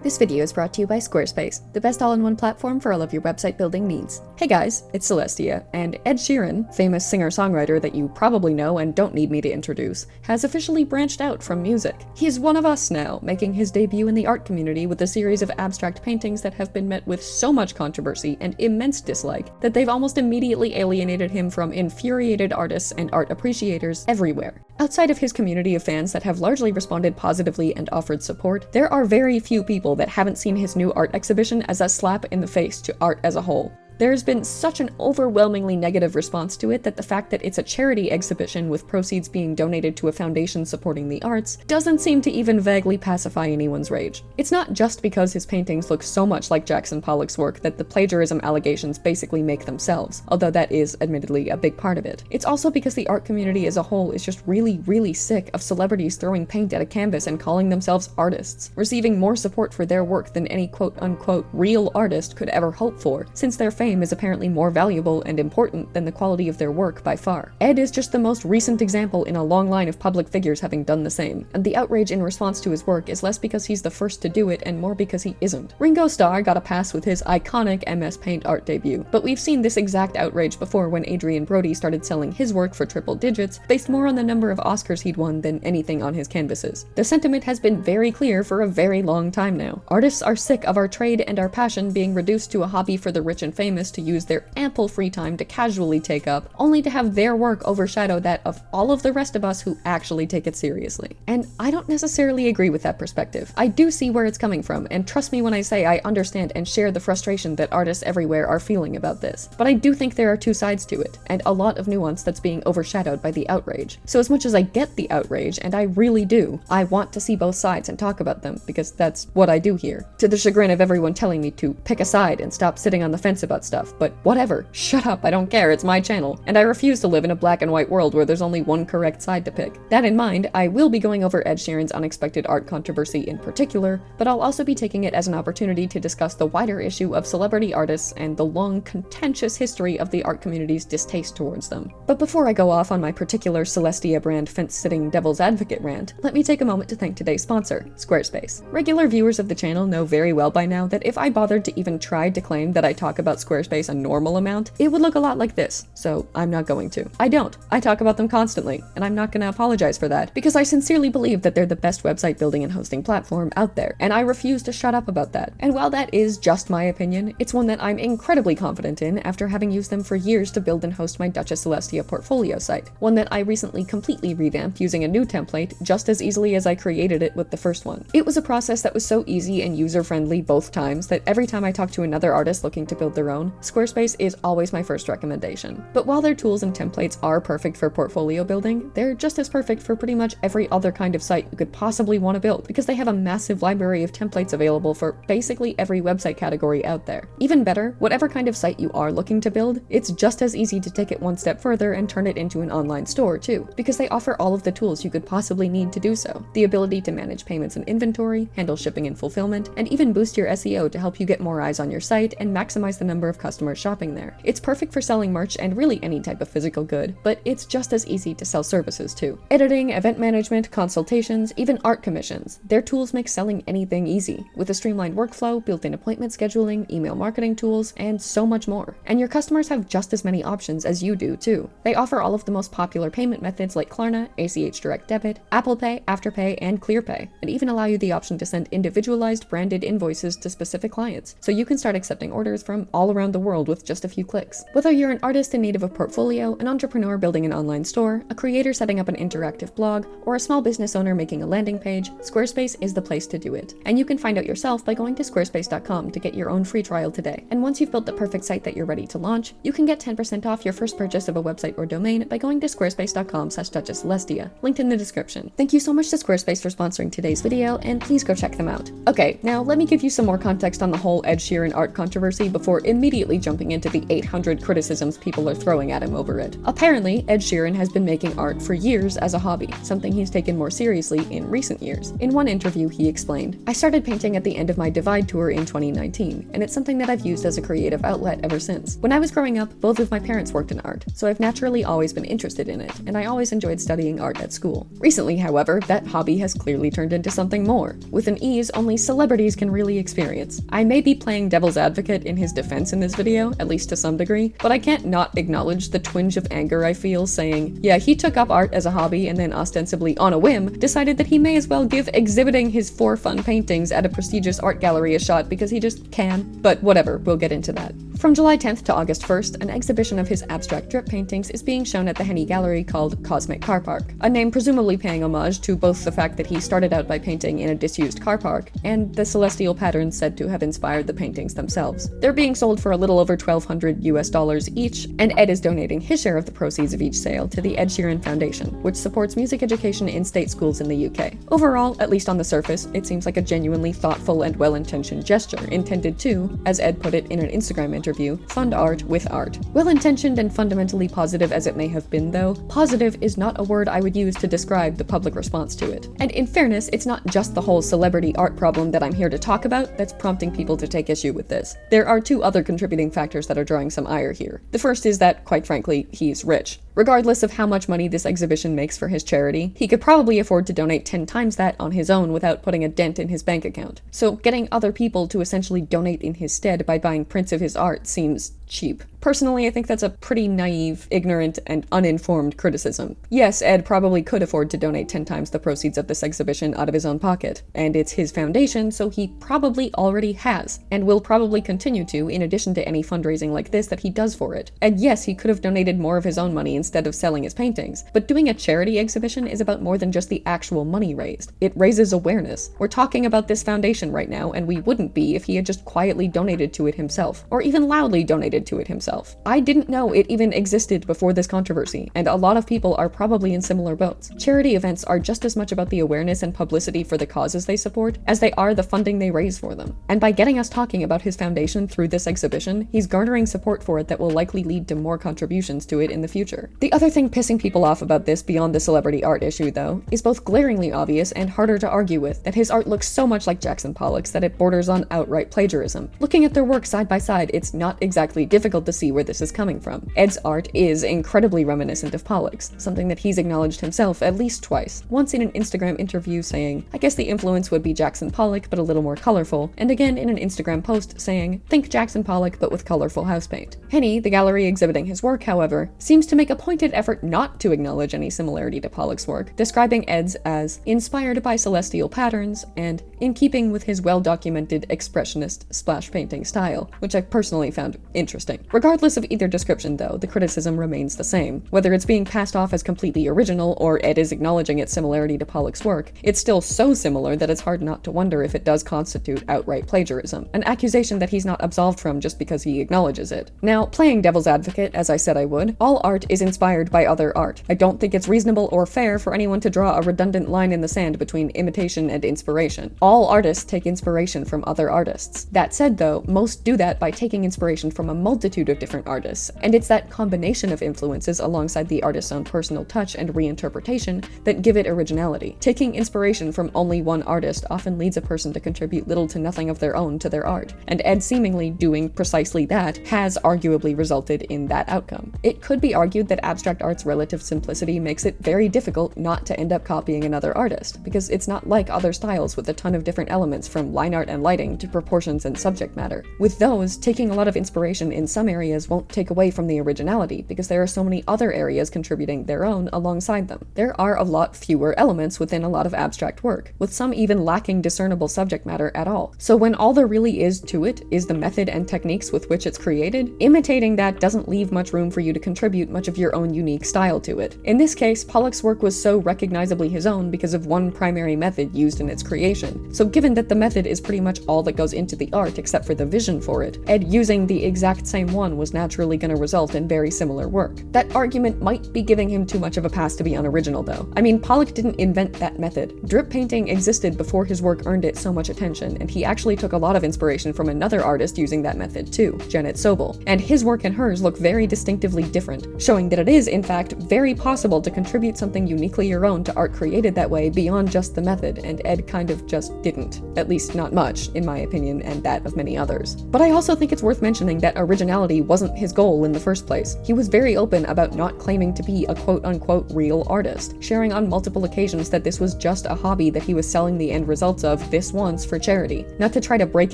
This video is brought to you by Squarespace, the best all-in-one platform for all of your website building needs. Hey guys, it's Celestia, and Ed Sheeran, famous singer-songwriter that you probably know and don't need me to introduce, has officially branched out from music. He's one of us now, making his debut in the art community with a series of abstract paintings that have been met with so much controversy and immense dislike that they've almost immediately alienated him from infuriated artists and art appreciators everywhere. Outside of his community of fans that have largely responded positively and offered support, there are very few people that haven't seen his new art exhibition as a slap in the face to art as a whole. There's been such an overwhelmingly negative response to it that the fact that it's a charity exhibition with proceeds being donated to a foundation supporting the arts doesn't seem to even vaguely pacify anyone's rage. It's not just because his paintings look so much like Jackson Pollock's work that the plagiarism allegations basically make themselves, although that is admittedly a big part of it. It's also because the art community as a whole is just really sick of celebrities throwing paint at a canvas and calling themselves artists, receiving more support for their work than any quote-unquote real artist could ever hope for, since their fame is apparently more valuable and important than the quality of their work by far. Ed is just the most recent example in a long line of public figures having done the same, and the outrage in response to his work is less because he's the first to do it and more because he isn't. Ringo Starr got a pass with his iconic MS Paint art debut, but we've seen this exact outrage before when Adrian Brody started selling his work for triple digits based more on the number of Oscars he'd won than anything on his canvases. The sentiment has been very clear for a very long time now. Artists are sick of our trade and our passion being reduced to a hobby for the rich and famous to use their ample free time to casually take up, only to have their work overshadow that of all of the rest of us who actually take it seriously. And I don't necessarily agree with that perspective. I do see where it's coming from, and trust me when I say I understand and share the frustration that artists everywhere are feeling about this. But I do think there are two sides to it, and a lot of nuance that's being overshadowed by the outrage. So as much as I get the outrage, and I really do, I want to see both sides and talk about them, because that's what I do here. To the chagrin of everyone telling me to pick a side and stop sitting on the fence about stuff, but whatever, shut up, I don't care, it's my channel, and I refuse to live in a black and white world where there's only one correct side to pick. That in mind, I will be going over Ed Sheeran's unexpected art controversy in particular, but I'll also be taking it as an opportunity to discuss the wider issue of celebrity artists and the long, contentious history of the art community's distaste towards them. But before I go off on my particular Celestia brand fence-sitting devil's advocate rant, let me take a moment to thank today's sponsor, Squarespace. Regular viewers of the channel know very well by now that if I bothered to even try to claim that I talk about Squarespace a normal amount, it would look a lot like this, so I'm not going to. I don't. I talk about them constantly, and I'm not gonna apologize for that, because I sincerely believe that they're the best website building and hosting platform out there, and I refuse to shut up about that. And while that is just my opinion, it's one that I'm incredibly confident in after having used them for years to build and host my Duchess Celestia portfolio site, one that I recently completely revamped using a new template just as easily as I created it with the first one. It was a process that was so easy and user-friendly both times that every time I talk to another artist looking to build their own, Squarespace is always my first recommendation. But while their tools and templates are perfect for portfolio building, they're just as perfect for pretty much every other kind of site you could possibly want to build, because they have a massive library of templates available for basically every website category out there. Even better, whatever kind of site you are looking to build, it's just as easy to take it one step further and turn it into an online store too, because they offer all of the tools you could possibly need to do so. The ability to manage payments and inventory, handle shipping and fulfillment, and even boost your SEO to help you get more eyes on your site and maximize the number of customers shopping there. It's perfect for selling merch and really any type of physical good, but it's just as easy to sell services too. Editing, event management, consultations, even art commissions. Their tools make selling anything easy, with a streamlined workflow, built-in appointment scheduling, email marketing tools, and so much more. And your customers have just as many options as you do too. They offer all of the most popular payment methods like Klarna, ACH Direct Debit, Apple Pay, Afterpay, and ClearPay, and even allow you the option to send individualized branded invoices to specific clients, so you can start accepting orders from all around the world with just a few clicks. Whether you're an artist in need of a portfolio, an entrepreneur building an online store, a creator setting up an interactive blog, or a small business owner making a landing page, Squarespace is the place to do it. And you can find out yourself by going to squarespace.com to get your own free trial today. And once you've built the perfect site that you're ready to launch, you can get 10% off your first purchase of a website or domain by going to squarespace.com/DuchessCelestia, linked in the description. Thank you so much to Squarespace for sponsoring today's video, and please go check them out. Okay, now let me give you some more context on the whole Ed Sheeran art controversy before immediately immediately jumping into the 800 criticisms people are throwing at him over it. Apparently, Ed Sheeran has been making art for years as a hobby, something he's taken more seriously in recent years. In one interview, he explained, "I started painting at the end of my Divide tour in 2019, and it's something that I've used as a creative outlet ever since. When I was growing up, both of my parents worked in art, so I've naturally always been interested in it, and I always enjoyed studying art at school. Recently, however, that hobby has clearly turned into something more, with an ease only celebrities can really experience. I may be playing devil's advocate in his defense in this video, at least to some degree, but I can't not acknowledge the twinge of anger I feel saying, yeah, he took up art as a hobby and then ostensibly on a whim decided that he may as well give exhibiting his 4 fun paintings at a prestigious art gallery a shot because he just can. But whatever, we'll get into that." From July 10th to August 1st, an exhibition of his abstract drip paintings is being shown at the Henny Gallery called Cosmic Car Park, a name presumably paying homage to both the fact that he started out by painting in a disused car park and the celestial patterns said to have inspired the paintings themselves. They're being sold for a little over $1,200 each, and Ed is donating his share of the proceeds of each sale to the Ed Sheeran Foundation, which supports music education in state schools in the UK. Overall, at least on the surface, it seems like a genuinely thoughtful and well-intentioned gesture, intended to, as Ed put it in an Instagram interview, fund art with art. Well-intentioned and fundamentally positive as it may have been, though, positive is not a word I would use to describe the public response to it. And in fairness, it's not just the whole celebrity art problem that I'm here to talk about that's prompting people to take issue with this. There are 2 other contributing factors that are drawing some ire here. The first is that, quite frankly, he's rich. Regardless of how much money this exhibition makes for his charity, he could probably afford to donate 10 times that on his own without putting a dent in his bank account. So getting other people to essentially donate in his stead by buying prints of his art seems cheap. Personally, I think that's a pretty naive, ignorant, and uninformed criticism. Yes, Ed probably could afford to donate 10 times the proceeds of this exhibition out of his own pocket, and it's his foundation, so he probably already has, and will probably continue to, in addition to any fundraising like this that he does for it. And yes, he could have donated more of his own money instead of selling his paintings, but doing a charity exhibition is about more than just the actual money raised. It raises awareness. We're talking about this foundation right now, and we wouldn't be if he had just quietly donated to it himself, or even loudly donated to it himself. I didn't know it even existed before this controversy, and a lot of people are probably in similar boats. Charity events are just as much about the awareness and publicity for the causes they support as they are the funding they raise for them. And by getting us talking about his foundation through this exhibition, he's garnering support for it that will likely lead to more contributions to it in the future. The other thing pissing people off about this beyond the celebrity art issue, though, is both glaringly obvious and harder to argue with, that his art looks so much like Jackson Pollock's that it borders on outright plagiarism. Looking at their work side by side, it's not exactly difficult to see where this is coming from. Ed's art is incredibly reminiscent of Pollock's, something that he's acknowledged himself at least twice. Once in an Instagram interview saying, "I guess the influence would be Jackson Pollock, but a little more colorful," and again in an Instagram post saying, "Think Jackson Pollock, but with colorful house paint." Henny, the gallery exhibiting his work, however, seems to make a pointed effort not to acknowledge any similarity to Pollock's work, describing Ed's as inspired by celestial patterns and in keeping with his well-documented expressionist splash painting style, which I personally found interesting. Regardless of either description, though, the criticism remains the same. Whether it's being passed off as completely original or Ed is acknowledging its similarity to Pollock's work, it's still so similar that it's hard not to wonder if it does constitute outright plagiarism, an accusation that he's not absolved from just because he acknowledges it. Now, playing devil's advocate, as I said I would, all art is inspired by other art. I don't think it's reasonable or fair for anyone to draw a redundant line in the sand between imitation and inspiration. All artists take inspiration from other artists. That said, though, most do that by taking inspiration from a multitude of different artists, and it's that combination of influences alongside the artist's own personal touch and reinterpretation that give it originality. Taking inspiration from only one artist often leads a person to contribute little to nothing of their own to their art, and Ed seemingly doing precisely that has arguably resulted in that outcome. It could be argued that abstract art's relative simplicity makes it very difficult not to end up copying another artist, because it's not like other styles with a ton of different elements from line art and lighting to proportions and subject matter. With those, taking a lot of inspiration in some areas won't take away from the originality, because there are so many other areas contributing their own alongside them. There are a lot fewer elements within a lot of abstract work, with some even lacking discernible subject matter at all. So when all there really is to it is the method and techniques with which it's created, imitating that doesn't leave much room for you to contribute much of your own unique style to it. In this case, Pollock's work was so recognizably his own because of one primary method used in its creation. So given that the method is pretty much all that goes into the art except for the vision for it, Ed using the exact same one one was naturally going to result in very similar work. That argument might be giving him too much of a pass to be unoriginal, though. I mean, Pollock didn't invent that method. Drip painting existed before his work earned it so much attention, and he actually took a lot of inspiration from another artist using that method too, Janet Sobel. And his work and hers look very distinctively different, showing that it is, in fact, very possible to contribute something uniquely your own to art created that way beyond just the method, and Ed kind of just didn't. At least not much, in my opinion, and that of many others. But I also think it's worth mentioning that originality wasn't his goal in the first place. He was very open about not claiming to be a quote-unquote real artist, sharing on multiple occasions that this was just a hobby that he was selling the end results of this once for charity, not to try to break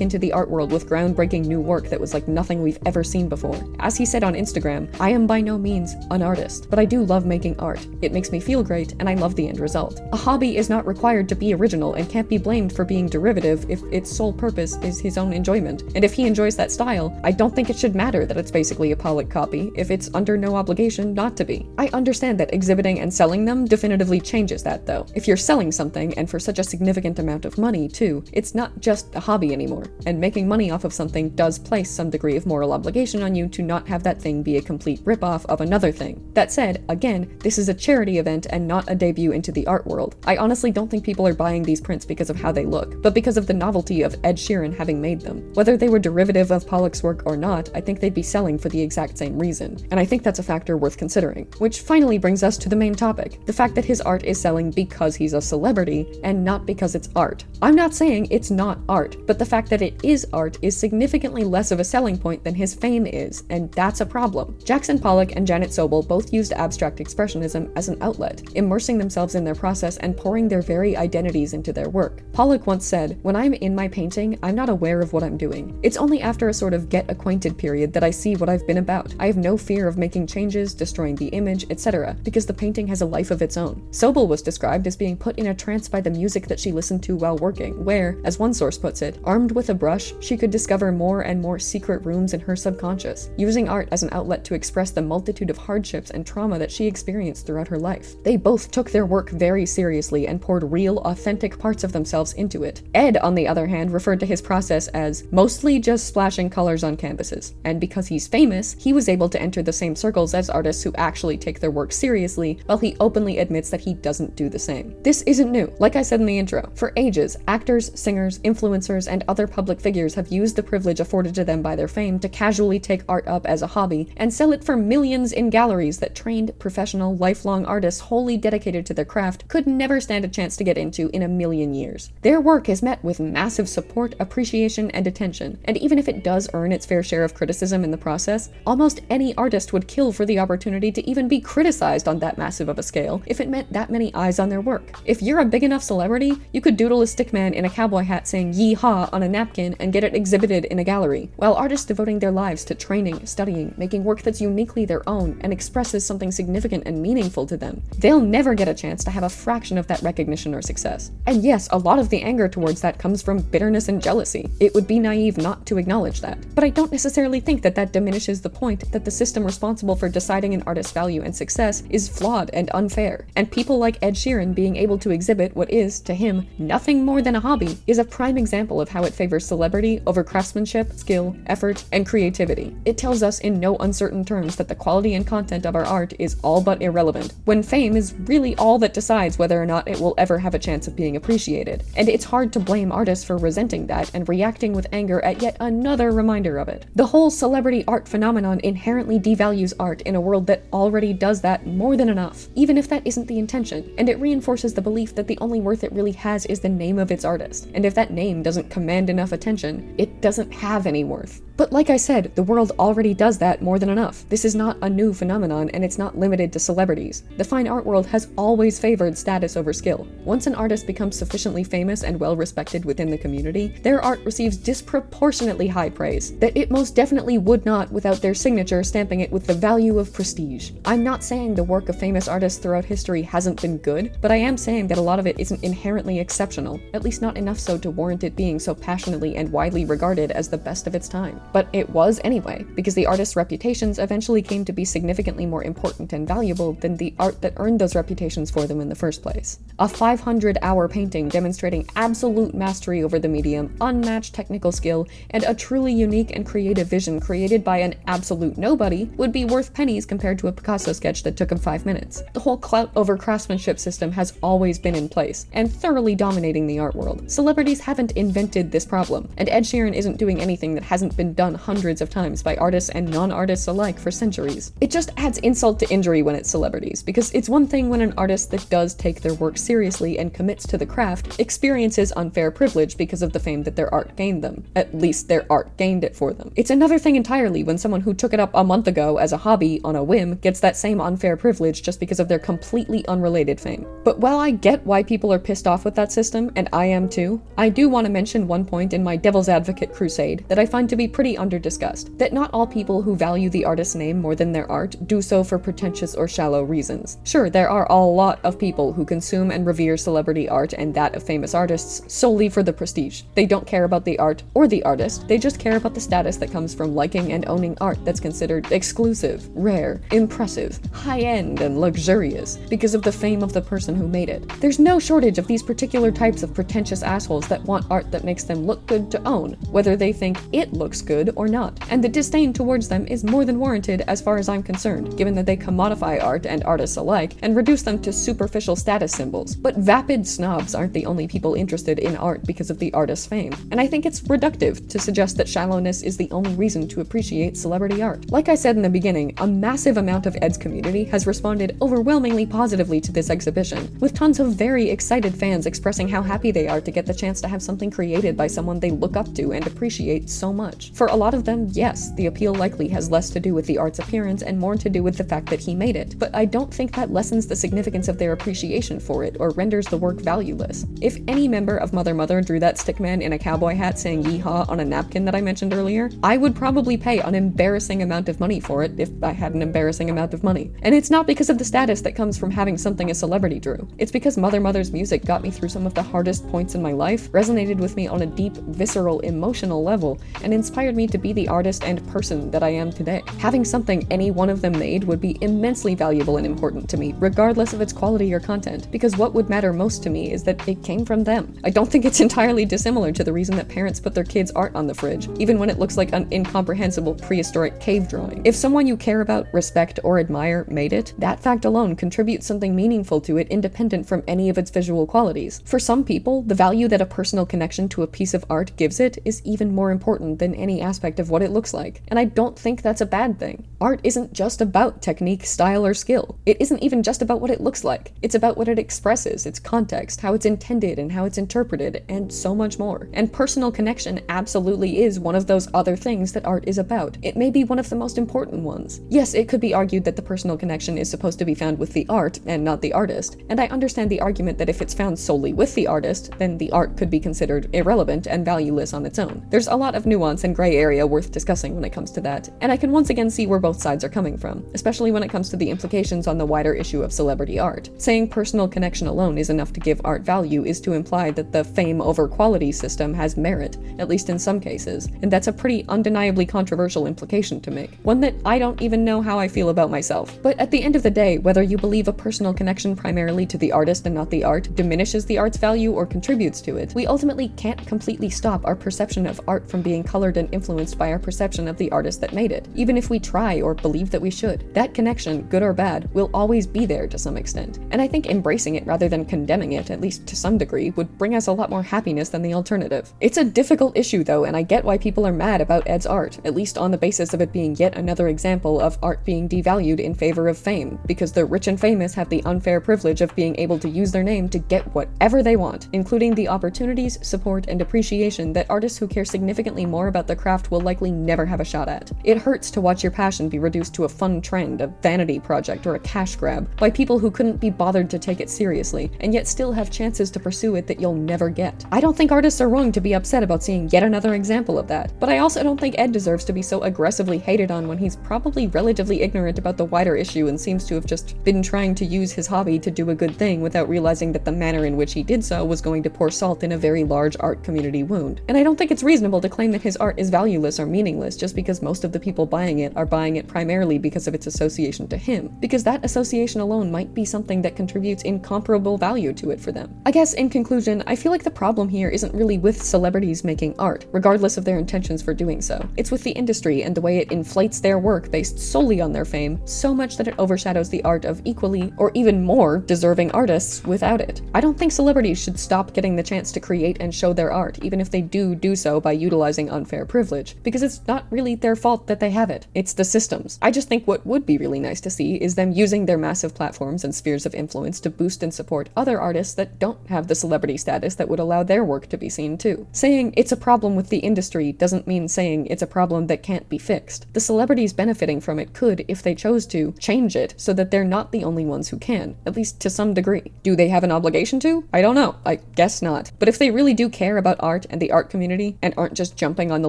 into the art world with groundbreaking new work that was like nothing we've ever seen before. As he said on Instagram, "I am by no means an artist, but I do love making art. It makes me feel great, and I love the end result." A hobby is not required to be original and can't be blamed for being derivative if its sole purpose is his own enjoyment. And if he enjoys that style, I don't think it should matter that it's basically a Pollock copy if it's under no obligation not to be. I understand that exhibiting and selling them definitively changes that, though. If you're selling something, and for such a significant amount of money too, it's not just a hobby anymore, and making money off of something does place some degree of moral obligation on you to not have that thing be a complete ripoff of another thing. That said, again, this is a charity event and not a debut into the art world. I honestly don't think people are buying these prints because of how they look, but because of the novelty of Ed Sheeran having made them. Whether they were derivative of Pollock's work or not, I think they'd be selling for the exact same reason, and I think that's a factor worth considering. Which finally brings us to the main topic, the fact that his art is selling because he's a celebrity, and not because it's art. I'm not saying it's not art, but the fact that it is art is significantly less of a selling point than his fame is, and that's a problem. Jackson Pollock and Janet Sobel both used abstract expressionism as an outlet, immersing themselves in their process and pouring their very identities into their work. Pollock once said, "When I'm in my painting, I'm not aware of what I'm doing. It's only after a sort of get-acquainted period that I see what I've been about. I have no fear of making changes, destroying the image, etc., because the painting has a life of its own." Sobel was described as being put in a trance by the music that she listened to while working, where, as one source puts it, armed with a brush, she could discover more and more secret rooms in her subconscious, using art as an outlet to express the multitude of hardships and trauma that she experienced throughout her life. They both took their work very seriously and poured real, authentic parts of themselves into it. Ed, on the other hand, referred to his process as mostly just splashing colors on canvases, and because he's famous, he was able to enter the same circles as artists who actually take their work seriously, while he openly admits that he doesn't do the same. This isn't new. Like I said in the intro, for ages, actors, singers, influencers, and other public figures have used the privilege afforded to them by their fame to casually take art up as a hobby and sell it for millions in galleries that trained, professional, lifelong artists wholly dedicated to their craft could never stand a chance to get into in a million years. Their work is met with massive support, appreciation, and attention, and even if it does earn its fair share of criticism in the process, almost any artist would kill for the opportunity to even be criticized on that massive of a scale if it meant that many eyes on their work. If you're a big enough celebrity, you could doodle a stickman in a cowboy hat saying "Yee-haw" on a napkin and get it exhibited in a gallery, while artists devoting their lives to training, studying, making work that's uniquely their own and expresses something significant and meaningful to them, they'll never get a chance to have a fraction of that recognition or success. And yes, a lot of the anger towards that comes from bitterness and jealousy. It would be naive not to acknowledge that. But I don't necessarily think that that diminishes the point that the system responsible for deciding an artist's value and success is flawed and unfair, and people like Ed Sheeran being able to exhibit what is, to him, nothing more than a hobby is a prime example of how it favors celebrity over craftsmanship, skill, effort, and creativity. It tells us in no uncertain terms that the quality and content of our art is all but irrelevant, when fame is really all that decides whether or not it will ever have a chance of being appreciated. And it's hard to blame artists for resenting that and reacting with anger at yet another reminder of it. The whole celebrity art phenomenon inherently devalues art in a world that already does that more than enough, even if that isn't the intention, and it reinforces the belief that the only worth it really has is the name of its artist, and if that name doesn't command enough attention, it doesn't have any worth. But like I said, the world already does that more than enough. This is not a new phenomenon, and it's not limited to celebrities. The fine art world has always favored status over skill. Once an artist becomes sufficiently famous and well-respected within the community, their art receives disproportionately high praise, that it most definitely would not without their signature stamping it with the value of prestige. I'm not saying the work of famous artists throughout history hasn't been good, but I am saying that a lot of it isn't inherently exceptional, at least not enough so to warrant it being so passionately and widely regarded as the best of its time. But it was anyway, because the artists' reputations eventually came to be significantly more important and valuable than the art that earned those reputations for them in the first place. A 500-hour painting demonstrating absolute mastery over the medium, unmatched technical skill, and a truly unique and creative vision created by an absolute nobody would be worth pennies compared to a Picasso sketch that took him 5 minutes. The whole clout over craftsmanship system has always been in place, and thoroughly dominating the art world. Celebrities haven't invented this problem, and Ed Sheeran isn't doing anything that hasn't been done hundreds of times by artists and non-artists alike for centuries. It just adds insult to injury when it's celebrities, because it's one thing when an artist that does take their work seriously and commits to the craft experiences unfair privilege because of the fame that their art gained them. At least their art gained it for them. It's another thing entirely when someone who took it up a month ago as a hobby on a whim gets that same unfair privilege just because of their completely unrelated fame. But while I get why people are pissed off with that system, and I am too, I do want to mention one point in my devil's advocate crusade that I find to be pretty under-discussed, that not all people who value the artist's name more than their art do so for pretentious or shallow reasons. Sure, there are a lot of people who consume and revere celebrity art and that of famous artists solely for the prestige. They don't care about the art or the artist, they just care about the status that comes from liking and owning art that's considered exclusive, rare, impressive, high-end, and luxurious because of the fame of the person who made it. There's no shortage of these particular types of pretentious assholes that want art that makes them look good to own, whether they think it looks good or not, and the disdain towards them is more than warranted as far as I'm concerned, given that they commodify art and artists alike and reduce them to superficial status symbols. But vapid snobs aren't the only people interested in art because of the artist's fame, and I think it's reductive to suggest that shallowness is the only reason to appreciate celebrity art. Like I said in the beginning, a massive amount of Ed's community has responded overwhelmingly positively to this exhibition, with tons of very excited fans expressing how happy they are to get the chance to have something created by someone they look up to and appreciate so much. For a lot of them, yes, the appeal likely has less to do with the art's appearance and more to do with the fact that he made it, but I don't think that lessens the significance of their appreciation for it or renders the work valueless. If any member of Mother Mother drew that stickman in a cowboy hat saying yeehaw on a napkin that I mentioned earlier, I would probably pay an embarrassing amount of money for it if I had an embarrassing amount of money. And it's not because of the status that comes from having something a celebrity drew. It's because Mother Mother's music got me through some of the hardest points in my life, resonated with me on a deep, visceral, emotional level, and inspired me to be the artist and person that I am today. Having something any one of them made would be immensely valuable and important to me, regardless of its quality or content, because what would matter most to me is that it came from them. I don't think it's entirely dissimilar to the reason that parents put their kids' art on the fridge, even when it looks like an incomprehensible prehistoric cave drawing. If someone you care about, respect, or admire made it, that fact alone contributes something meaningful to it independent from any of its visual qualities. For some people, the value that a personal connection to a piece of art gives it is even more important than any aspect of what it looks like, and I don't think that's a bad thing. Art isn't just about technique, style, or skill. It isn't even just about what it looks like. It's about what it expresses, its context, how it's intended and how it's interpreted, and so much more. And personal connection absolutely is one of those other things that art is about. It may be one of the most important ones. Yes, it could be argued that the personal connection is supposed to be found with the art and not the artist, and I understand the argument that if it's found solely with the artist, then the art could be considered irrelevant and valueless on its own. There's a lot of nuance and gray area worth discussing when it comes to that, and I can once again see where both sides are coming from, especially when it comes to the implications on the wider issue of celebrity art. Saying personal connection alone is enough to give art value is to imply that the fame over quality system has merit, at least in some cases, and that's a pretty undeniably controversial implication to make, one that I don't even know how I feel about myself. But at the end of the day, whether you believe a personal connection primarily to the artist and not the art diminishes the art's value or contributes to it, we ultimately can't completely stop our perception of art from being colored and influenced by our perception of the artist that made it, even if we try or believe that we should. That connection, good or bad, will always be there to some extent, and I think embracing it rather than condemning it, at least to some degree, would bring us a lot more happiness than the alternative. It's a difficult issue though, and I get why people are mad about Ed's art, at least on the basis of it being yet another example of art being devalued in favor of fame, because the rich and famous have the unfair privilege of being able to use their name to get whatever they want, including the opportunities, support, and appreciation that artists who care significantly more about the craft will likely never have a shot at. It hurts to watch your passion be reduced to a fun trend, a vanity project, or a cash grab by people who couldn't be bothered to take it seriously, and yet still have chances to pursue it that you'll never get. I don't think artists are wrong to be upset about seeing yet another example of that, but I also don't think Ed deserves to be so aggressively hated on when he's probably relatively ignorant about the wider issue and seems to have just been trying to use his hobby to do a good thing without realizing that the manner in which he did so was going to pour salt in a very large art community wound. And I don't think it's reasonable to claim that his art is valueless or meaningless just because most of the people buying it are buying it primarily because of its association to him, because that association alone might be something that contributes incomparable value to it for them. I guess in conclusion, I feel like the problem here isn't really with celebrities making art, regardless of their intentions for doing so. It's with the industry and the way it inflates their work based solely on their fame, so much that it overshadows the art of equally or even more deserving artists without it. I don't think celebrities should stop getting the chance to create and show their art, even if they do so by utilizing unfair privilege, because it's not really their fault that they have it. It's the system's. I just think what would be really nice to see is them using their massive platforms and spheres of influence to boost and support other artists that don't have the celebrity status that would allow their work to be seen too. Saying it's a problem with the industry doesn't mean saying it's a problem that can't be fixed. The celebrities benefiting from it could, if they chose to, change it so that they're not the only ones who can, at least to some degree. Do they have an obligation to? I don't know. I guess not. But if they really do care about art and the art community, and aren't just jumping on the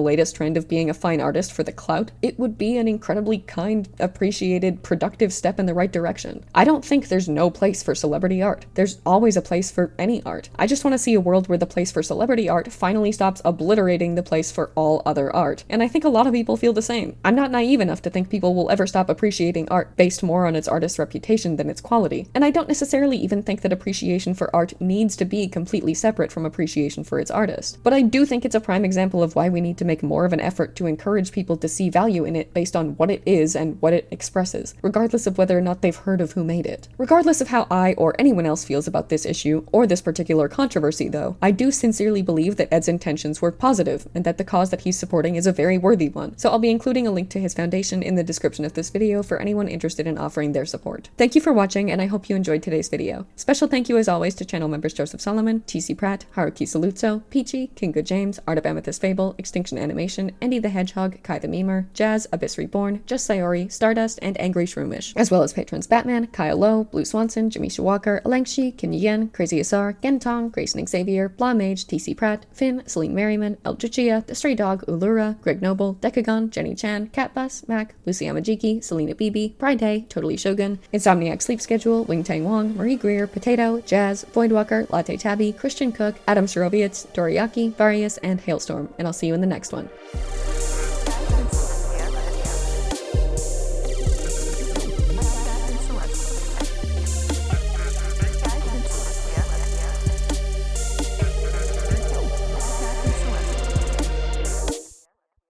latest trend of being a fine artist for the clout, it would be an incredibly kind, appreciated, productive step in the right direction. I don't think there's no place for celebrity art. There's always a place for any art. I just want to see a world where the place for celebrity art finally stops obliterating the place for all other art. And I think a lot of people feel the same. I'm not naive enough to think people will ever stop appreciating art based more on its artist's reputation than its quality. And I don't necessarily even think that appreciation for art needs to be completely separate from appreciation for its artist. But I do think it's a prime example of why we need to make more of an effort to encourage people to see value in it based on what it is and what it expresses, regardless of whether or not they've heard of who made it. Regardless of how I or anyone else feels about this issue, or this particular controversy though, I do sincerely believe that Ed's intentions were positive, and that the cause that he's supporting is a very worthy one. So I'll be including a link to his foundation in the description of this video for anyone interested in offering their support. Thank you for watching, and I hope you enjoyed today's video. Special thank you as always to channel members Joseph Solomon, TC Pratt, Haruki Saluzzo, Peachy, King Good James, Art of Amethyst Fable, Extinction Animation, Andy the Hedgehog, Kai the Memer, Jazz, Abyss Reborn, Just Sayori, Stardust, and Angry Shroomish, as well as patrons Batman, Kyle Lowe, Blue Swanson, Jamisha Walker, Alangshi, Kim Yen, Crazy Asar, Gentong, Grayson Xavier, Blah Mage, TC Pratt, Finn, Celine Merriman, El Juchia, The Stray Dog, Ulura, Greg Noble, Decagon, Jenny Chan, Catbus, Mac, Lucy Amajiki, Selena Beebe, Pride Day, Totally Shogun, Insomniac Sleep Schedule, Wing Tang Wong, Marie Greer, Potato, Jazz, Voidwalker, Latte Tabby, Christian Cook, Adam Shirovietz, Doriaki, Varius, and Hailstorm, and I'll see you in the next one.